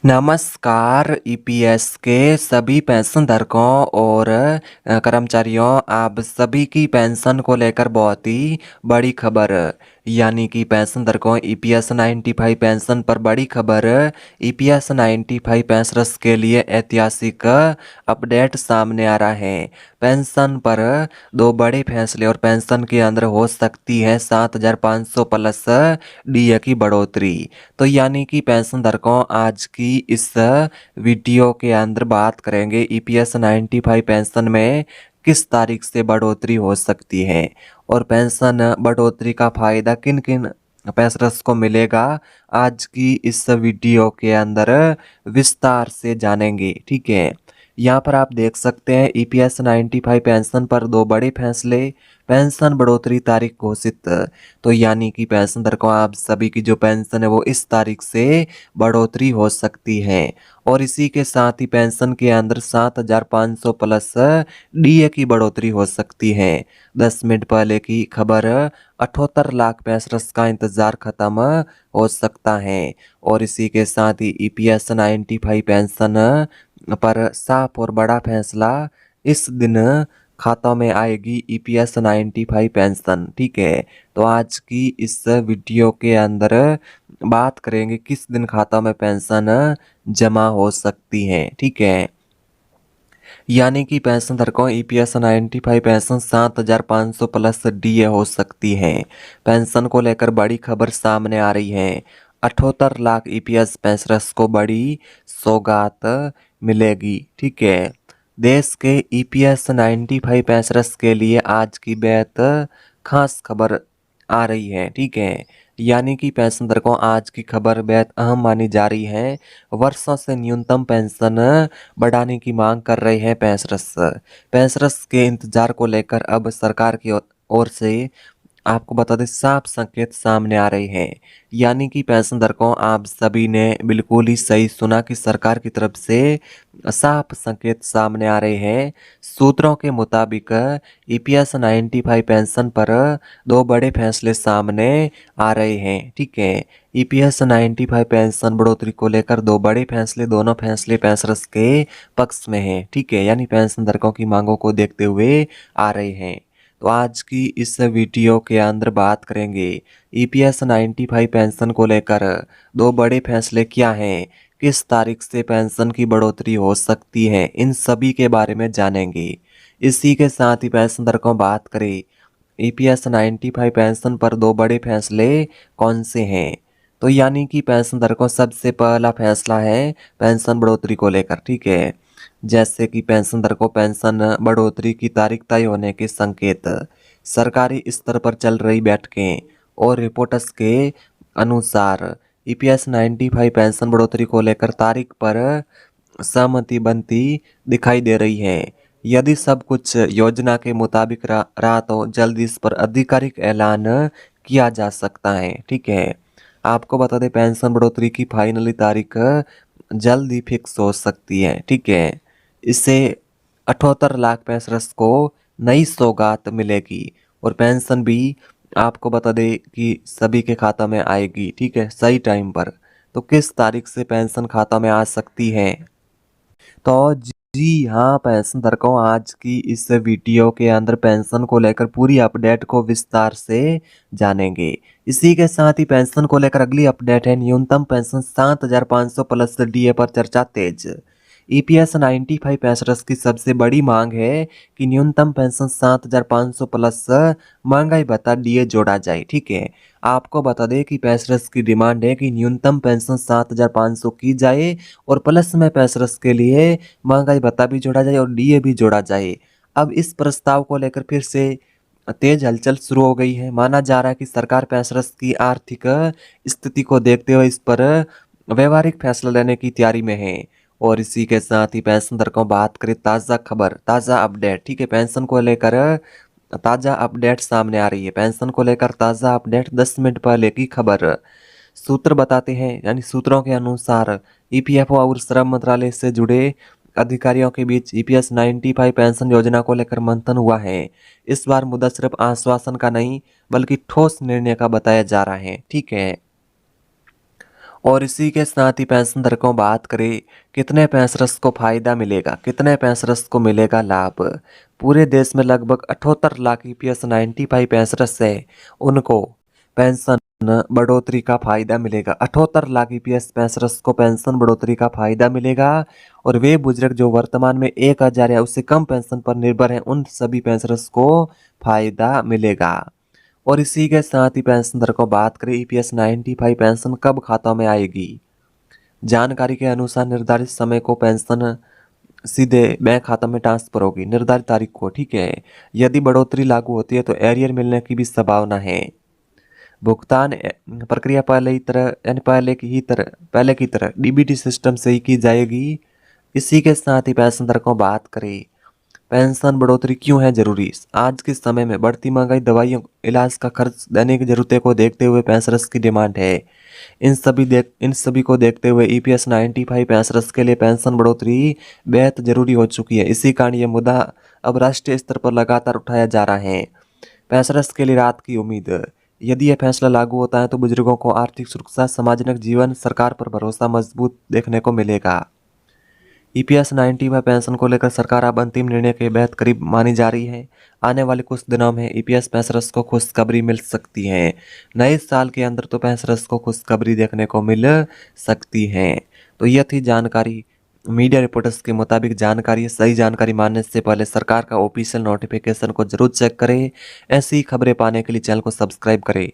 नमस्कार ईपीएस के सभी पेंशन धारकों और कर्मचारियों, आप सभी की पेंशन को लेकर बहुत ही बड़ी खबर, यानी कि पेंशन धारकों ईपीएस 95 पेंशन पर बड़ी खबर। ईपीएस 95 पेंशनर्स के लिए ऐतिहासिक अपडेट सामने आ रहा है। पेंशन पर दो बड़े फैसले और पेंशन के अंदर हो सकती है 7,500 प्लस डीए की बढ़ोतरी। तो यानी कि पेंशन धारकों, आज की इस वीडियो के अंदर बात करेंगे ईपीएस 95 पेंशन में किस तारीख से बढ़ोतरी हो सकती है और पेंशन बढ़ोतरी का फायदा किन किन पेंशनर्स को मिलेगा। आज की इस वीडियो के अंदर विस्तार से जानेंगे। ठीक है, यहाँ पर आप देख सकते हैं ईपीएस 95 पेंशन पर दो बड़े फैसले, पेंशन बढ़ोतरी तारीख घोषित। तो यानी कि पेंशन धारकों, आप सभी की जो पेंशन है वो इस तारीख से बढ़ोतरी हो सकती है और इसी के साथ ही पेंशन के अंदर 7,500 प्लस डीए की बढ़ोतरी हो सकती है। 10 मिनट पहले की खबर, 78 लाख पेंशनर्स का इंतजार खत्म हो सकता है और इसी के साथ ही ईपीएस 95 पेंशन पर साफ और बड़ा फैसला, इस दिन खातों में आएगी ईपीएस 95 पेंशन। ठीक है, तो आज की इस वीडियो के अंदर बात करेंगे किस दिन खाता में पेंशन जमा हो सकती है। ठीक है, यानी कि पेंशन धारकों ईपीएस 95 पेंशन 7,500 प्लस डीए हो सकती है। पेंशन को लेकर बड़ी खबर सामने आ रही है। 78 लाख ईपीएस पेंशनर्स को बड़ी सौगात मिलेगी। ठीक है, देश के ईपीएस 95 पेंशनर्स के लिए आज की बेहद खास खबर आ रही है। ठीक है, यानी कि पेंशन धारकों, आज की खबर बेहद अहम मानी जा रही है। वर्षों से न्यूनतम पेंशन बढ़ाने की मांग कर रहे हैं पेंशनर्स। पेंशनर्स के इंतजार को लेकर अब सरकार की ओर से आपको बता दें साफ संकेत सामने आ रहे हैं। यानी कि पेंशन धारकों, आप सभी ने बिल्कुल ही सही सुना कि सरकार की तरफ से साफ संकेत सामने आ रहे हैं। सूत्रों के मुताबिक ईपीएस 95 पेंशन पर दो बड़े फैसले सामने आ रहे हैं। ठीक है, ईपीएस 95 पेंशन बढ़ोतरी को लेकर दो बड़े फैसले, दोनों फैसले पेंशनर्स के पक्ष में हैं। ठीक है, यानी पेंशन धारकों की मांगों को देखते हुए आ रहे हैं। तो आज की इस वीडियो के अंदर बात करेंगे ईपीएस 95 पेंशन को लेकर दो बड़े फैसले क्या हैं, किस तारीख से पेंशन की बढ़ोतरी हो सकती है, इन सभी के बारे में जानेंगे। इसी के साथ ही पेंशन धारकों, बात करें ईपीएस 95 पेंशन पर दो बड़े फैसले कौन से हैं। तो यानी कि पेंशन धारकों, सबसे पहला फैसला है पेंशन बढ़ोतरी को लेकर। ठीक है, जैसे कि पेंशन धारकों, पेंशन बढ़ोतरी की तारीख तय होने के संकेत, सरकारी स्तर पर चल रही बैठकें और रिपोर्ट्स के अनुसार ईपीएस 95 पेंशन बढ़ोतरी को लेकर तारीख पर सहमति बनती दिखाई दे रही है। यदि सब कुछ योजना के मुताबिक रहा तो जल्द इस पर आधिकारिक ऐलान किया जा सकता है। ठीक है, आपको बता दें पेंशन बढ़ोतरी की फाइनली तारीख जल्द ही फिक्स हो सकती है। ठीक है, इससे 78 लाख पेंशनर्स को नई सौगात मिलेगी और पेंशन भी आपको बता दें कि सभी के खाता में आएगी। ठीक है, सही टाइम पर। तो किस तारीख से पेंशन खाता में आ सकती है? तो जी हाँ पेंशन धारकों, आज की इस वीडियो के अंदर पेंशन को लेकर पूरी अपडेट को विस्तार से जानेंगे। इसी के साथ ही पेंशन को लेकर अगली अपडेट है, न्यूनतम पेंशन 7,500 प्लस डीए पर चर्चा तेज। ईपीएस 95 पेंशनर्स की सबसे बड़ी मांग है कि न्यूनतम पेंशन 7,500 प्लस महंगाई भत्ता डीए जोड़ा जाए। ठीक है, आपको बता दें कि पेंशनर्स की डिमांड है कि न्यूनतम पेंशन 7,500 की जाए और प्लस में पेंशनर्स के लिए महंगाई भत्ता भी जोड़ा जाए और डीए भी जोड़ा जाए। अब इस प्रस्ताव को लेकर फिर से तेज हलचल शुरू हो गई है। माना जा रहा है कि सरकार पेंशनर्स की आर्थिक स्थिति को देखते हुए इस पर व्यवहारिक फैसला लेने की तैयारी में है। और इसी के साथ ही पेंशन धारकों, बात करें ताज़ा खबर, ताज़ा अपडेट। ठीक है, पेंशन को लेकर ताज़ा अपडेट सामने आ रही है। पेंशन को लेकर ताज़ा अपडेट 10 मिनट पहले की खबर, सूत्र बताते हैं, यानी सूत्रों के अनुसार ईपीएफओ और श्रम मंत्रालय से जुड़े अधिकारियों के बीच ईपीएस 95 पेंशन योजना को लेकर मंथन हुआ है। इस बार मुद्दा सिर्फ आश्वासन का नहीं बल्कि ठोस निर्णय का बताया जा रहा है। ठीक है, और इसी के साथ ही पेंशनधारकों बात करें कितने पेंशनर्स को फायदा मिलेगा, कितने पेंशनर्स को मिलेगा लाभ। पूरे देश में लगभग 78 लाख ईपीएस 95 पेंशनर्स है, उनको पेंशन बढ़ोतरी का फायदा मिलेगा। 78 लाख ईपीएस पेंशनर्स को पेंशन बढ़ोतरी का फायदा मिलेगा। और वे बुजुर्ग जो वर्तमान में 1000 या उससे कम पेंशन पर निर्भर हैं, उन सभी पेंशनर्स को फायदा मिलेगा। और इसी के साथ ही पेंशनधारकों बात करें ईपीएस 95 पेंशन कब खातों में आएगी। जानकारी के अनुसार निर्धारित समय को पेंशन सीधे बैंक खाता में ट्रांसफर होगी निर्धारित तारीख को, ठीक है। यदि बढ़ोतरी लागू होती है तो एरियर मिलने की भी संभावना है। भुगतान प्रक्रिया पहले की तरह डीबीटी सिस्टम से ही की जाएगी। इसी के साथ ही पेंशनधारकों बात करें पेंशन बढ़ोतरी क्यों है जरूरी। आज के समय में बढ़ती महंगाई, दवाइयों, इलाज का खर्च, दैनिक जरूरतें को देखते हुए पेंशनर्स की डिमांड है। इन सभी को देखते हुए ईपीएस 95 पेंशनर्स के लिए पेंशन बढ़ोतरी बेहद जरूरी हो चुकी है। इसी कारण यह मुद्दा अब राष्ट्रीय स्तर पर लगातार उठाया जा रहा है। पेंशनर्स के लिए राहत की उम्मीद। यदि यह फैसला लागू होता है तो बुजुर्गों को आर्थिक सुरक्षा, सामाजिक जीवन, सरकार पर भरोसा मजबूत देखने को मिलेगा। ईपीएस 95 पेंशन को लेकर सरकार अब अंतिम निर्णय के बेहद करीब मानी जा रही है। आने वाले कुछ दिनों में ईपीएस पेंशनर्स को खुशखबरी मिल सकती है। नए साल के अंदर तो पेंशनर्स को खुशखबरी देखने को मिल सकती है। तो यह थी जानकारी। मीडिया रिपोर्टर्स के मुताबिक जानकारी सही जानकारी मानने से पहले सरकार का ऑफिशियल नोटिफिकेशन को जरूर चेक करें। ऐसी खबरें पाने के लिए चैनल को सब्सक्राइब करें।